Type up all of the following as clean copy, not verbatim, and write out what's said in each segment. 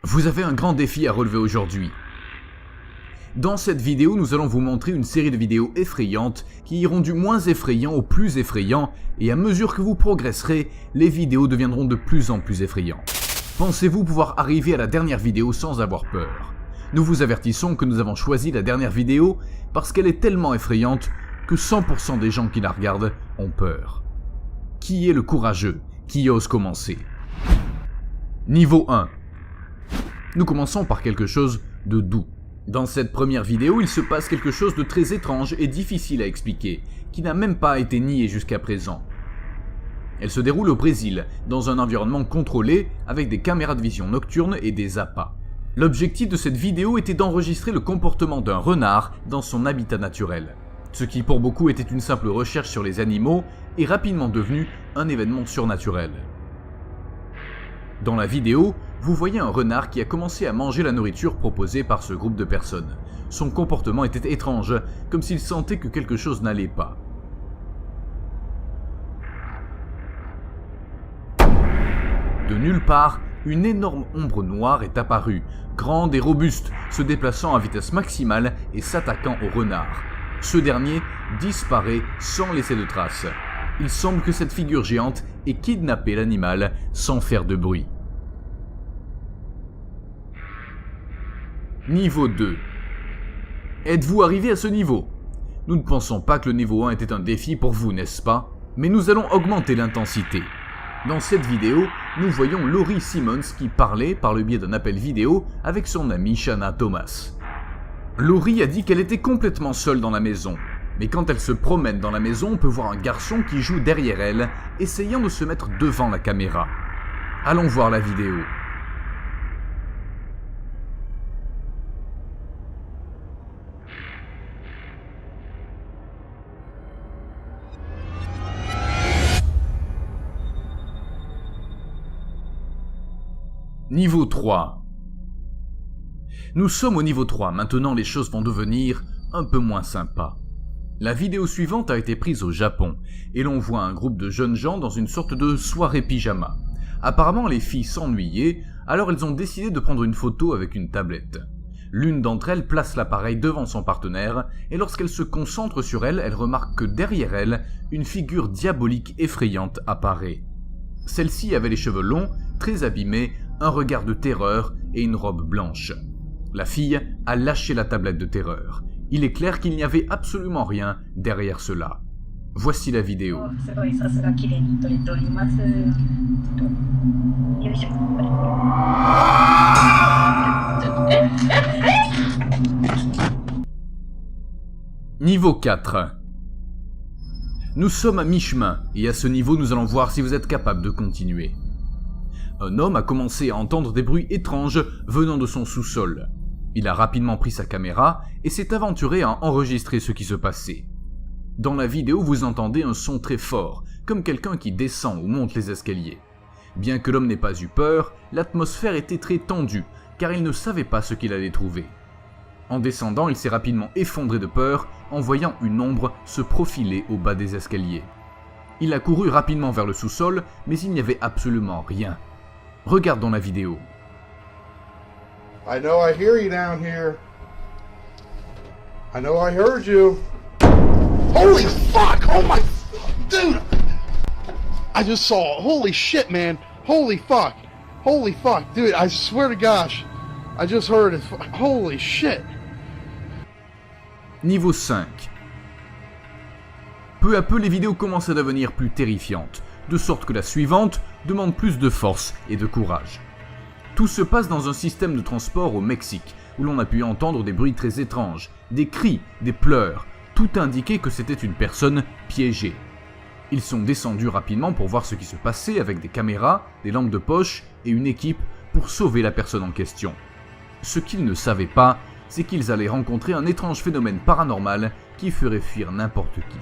Vous avez un grand défi à relever aujourd'hui. Dans cette vidéo, nous allons vous montrer une série de vidéos effrayantes qui iront du moins effrayant au plus effrayant, et à mesure que vous progresserez, les vidéos deviendront de plus en plus effrayantes. Pensez-vous pouvoir arriver à la dernière vidéo sans avoir peur? Nous vous avertissons que nous avons choisi la dernière vidéo parce qu'elle est tellement effrayante que 100% des gens qui la regardent ont peur. Qui est le courageux qui ose commencer? Niveau 1. Nous commençons par quelque chose de doux. Dans cette première vidéo, il se passe quelque chose de très étrange et difficile à expliquer, qui n'a même pas été nié jusqu'à présent. Elle se déroule au Brésil, dans un environnement contrôlé, avec des caméras de vision nocturne et des appâts. L'objectif de cette vidéo était d'enregistrer le comportement d'un renard dans son habitat naturel. Ce qui pour beaucoup était une simple recherche sur les animaux est rapidement devenu un événement surnaturel. Dans la vidéo, vous voyez un renard qui a commencé à manger la nourriture proposée par ce groupe de personnes. Son comportement était étrange, comme s'il sentait que quelque chose n'allait pas. De nulle part, une énorme ombre noire est apparue, grande et robuste, se déplaçant à vitesse maximale et s'attaquant au renard. Ce dernier disparaît sans laisser de traces. Il semble que cette figure géante ait kidnappé l'animal sans faire de bruit. Niveau 2. Êtes-vous arrivé à ce niveau? Nous ne pensons pas que le niveau 1 était un défi pour vous, n'est-ce pas? Mais nous allons augmenter l'intensité. Dans cette vidéo, nous voyons Laurie Simmons qui parlait par le biais d'un appel vidéo avec son amie Shanna Thomas. Laurie a dit qu'elle était complètement seule dans la maison, mais quand elle se promène dans la maison, on peut voir un garçon qui joue derrière elle, essayant de se mettre devant la caméra. Allons voir la vidéo. Niveau 3. Nous sommes au niveau 3, maintenant les choses vont devenir un peu moins sympas. La vidéo suivante a été prise au Japon, et l'on voit un groupe de jeunes gens dans une sorte de soirée pyjama. Apparemment les filles s'ennuyaient, alors elles ont décidé de prendre une photo avec une tablette. L'une d'entre elles place l'appareil devant son partenaire, et lorsqu'elle se concentre sur elle, elle remarque que derrière elle, une figure diabolique effrayante apparaît. Celle-ci avait les cheveux longs, très abîmés, un regard de terreur et une robe blanche. La fille a lâché la tablette de terreur. Il est clair qu'il n'y avait absolument rien derrière cela. Voici la vidéo. Niveau 4. Nous sommes à mi-chemin, et à ce niveau nous allons voir si vous êtes capable de continuer. Un homme a commencé à entendre des bruits étranges venant de son sous-sol. Il a rapidement pris sa caméra et s'est aventuré à enregistrer ce qui se passait. Dans la vidéo, vous entendez un son très fort, comme quelqu'un qui descend ou monte les escaliers. Bien que l'homme n'ait pas eu peur, l'atmosphère était très tendue, car il ne savait pas ce qu'il allait trouver. En descendant, il s'est rapidement effondré de peur en voyant une ombre se profiler au bas des escaliers. Il a couru rapidement vers le sous-sol, mais il n'y avait absolument rien. Regardons la vidéo. I know I hear you down here. I know I heard you. Holy fuck! Oh my... Dude! I just saw... Holy shit, man. Holy fuck. Holy fuck. Dude, I swear to gosh. I just heard it. Holy shit. Niveau 5. Peu à peu, les vidéos commencent à devenir plus terrifiantes, de sorte que la suivante demande plus de force et de courage. Tout se passe dans un système de transport au Mexique, où l'on a pu entendre des bruits très étranges, des cris, des pleurs, tout indiquait que c'était une personne piégée. Ils sont descendus rapidement pour voir ce qui se passait avec des caméras, des lampes de poche et une équipe pour sauver la personne en question. Ce qu'ils ne savaient pas, c'est qu'ils allaient rencontrer un étrange phénomène paranormal qui ferait fuir n'importe qui.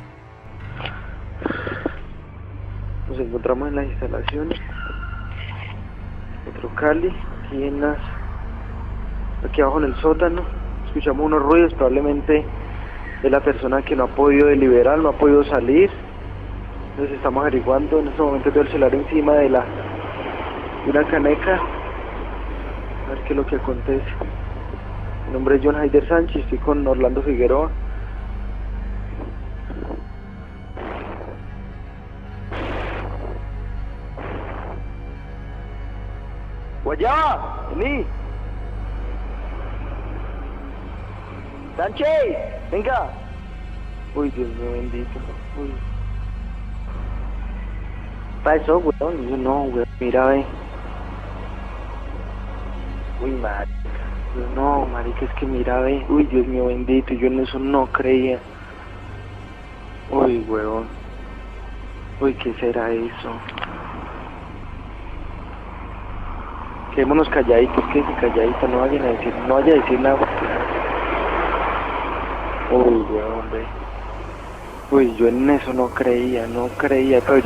Nos encontramos en las instalaciones Metro Cali, aquí abajo en el sótano. Escuchamos unos ruidos, probablemente de la persona que no ha podido deliberar, no ha podido salir. Entonces estamos averiguando. En este momento veo el celular encima de una caneca A ver qué es lo que acontece. Mi nombre es John Haider Sánchez, estoy con Orlando Figueroa. Guayaba, vení. Sánchez, venga. Uy, Dios mío bendito. Uy. ¿Qué pasó, weón? Yo no, weón, mira, ve. Uy, marica. Yo no, marica, es que mira, ve. Uy, Dios mío bendito, yo en eso no creía. Uy, weón. Uy, ¿qué será eso? Quedémonos calladitos, calladitos, no vaya a decir nada. Uy, weón, ve. Uy, yo en eso no creía, pero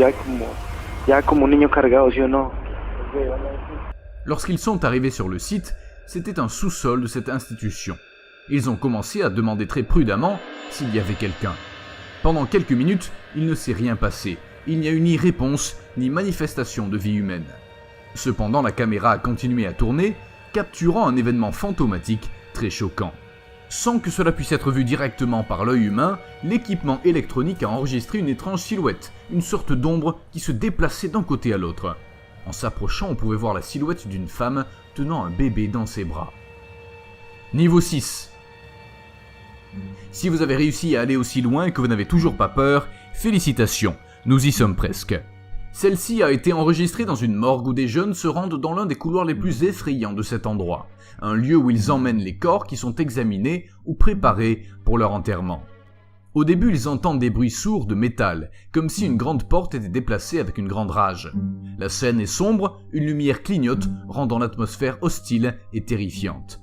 ya como un niño cargado, ¿sí o no? Lorsqu'ils sont arrivés sur le site, c'était un sous-sol de cette institution. Ils ont commencé à demander très prudemment s'il y avait quelqu'un. Pendant quelques minutes, il ne s'est rien passé. Il n'y a eu ni réponse, ni manifestation de vie humaine. Cependant, la caméra a continué à tourner, capturant un événement fantomatique très choquant. Sans que cela puisse être vu directement par l'œil humain, l'équipement électronique a enregistré une étrange silhouette, une sorte d'ombre qui se déplaçait d'un côté à l'autre. En s'approchant, on pouvait voir la silhouette d'une femme tenant un bébé dans ses bras. Niveau 6. Si vous avez réussi à aller aussi loin et que vous n'avez toujours pas peur, félicitations, nous y sommes presque. Celle-ci a été enregistrée dans une morgue où des jeunes se rendent dans l'un des couloirs les plus effrayants de cet endroit, un lieu où ils emmènent les corps qui sont examinés ou préparés pour leur enterrement. Au début, ils entendent des bruits sourds de métal, comme si une grande porte était déplacée avec une grande rage. La scène est sombre, une lumière clignote, rendant l'atmosphère hostile et terrifiante.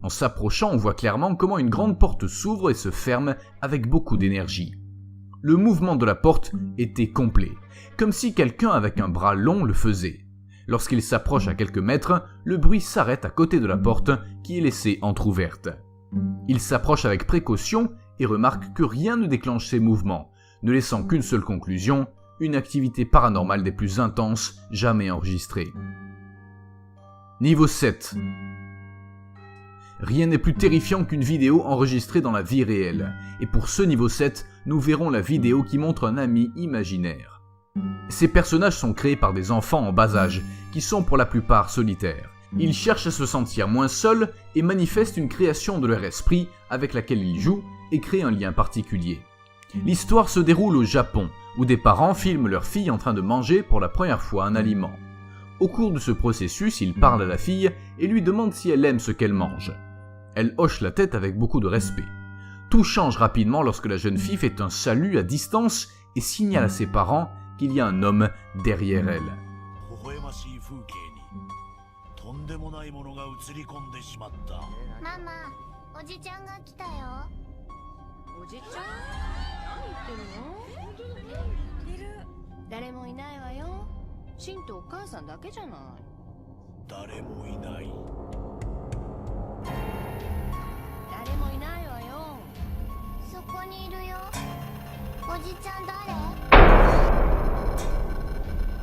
En s'approchant, on voit clairement comment une grande porte s'ouvre et se ferme avec beaucoup d'énergie. Le mouvement de la porte était complet, comme si quelqu'un avec un bras long le faisait. Lorsqu'il s'approche à quelques mètres, le bruit s'arrête à côté de la porte qui est laissée entr'ouverte. Il s'approche avec précaution et remarque que rien ne déclenche ces mouvements, ne laissant qu'une seule conclusion, une activité paranormale des plus intenses jamais enregistrée. Niveau 7. Rien n'est plus terrifiant qu'une vidéo enregistrée dans la vie réelle, et pour ce niveau 7, nous verrons la vidéo qui montre un ami imaginaire. Ces personnages sont créés par des enfants en bas âge, qui sont pour la plupart solitaires. Ils cherchent à se sentir moins seuls et manifestent une création de leur esprit avec laquelle ils jouent et créent un lien particulier. L'histoire se déroule au Japon, où des parents filment leur fille en train de manger pour la première fois un aliment. Au cours de ce processus, ils parlent à la fille et lui demandent si elle aime ce qu'elle mange. Elle hoche la tête avec beaucoup de respect. Tout change rapidement lorsque la jeune fille fait un salut à distance et signale à ses parents qu'il y a un homme derrière elle.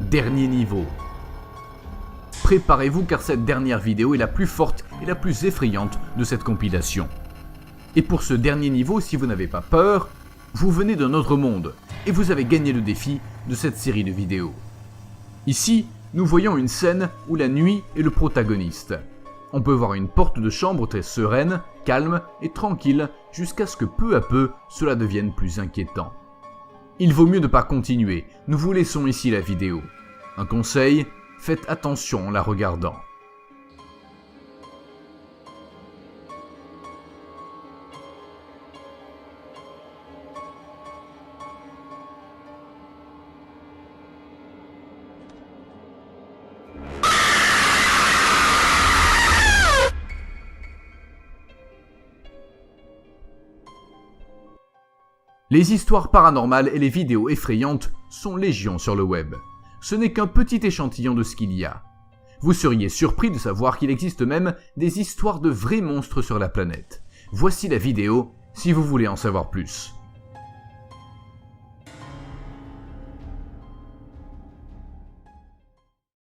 Dernier niveau. préparez-vous car cette dernière vidéo est la plus forte et la plus effrayante de cette compilation. Et pour ce dernier niveau, si vous n'avez pas peur, vous venez d'un autre monde et vous avez gagné le défi de cette série de vidéos. Ici, nous voyons une scène où la nuit est le protagoniste. On peut voir une porte de chambre très sereine, calme et tranquille jusqu'à ce que peu à peu cela devienne plus inquiétant. Il vaut mieux ne pas continuer, nous vous laissons ici la vidéo. Un conseil, faites attention en la regardant. Les histoires paranormales et les vidéos effrayantes sont légion sur le web. Ce n'est qu'un petit échantillon de ce qu'il y a. Vous seriez surpris de savoir qu'il existe même des histoires de vrais monstres sur la planète. Voici la vidéo si vous voulez en savoir plus.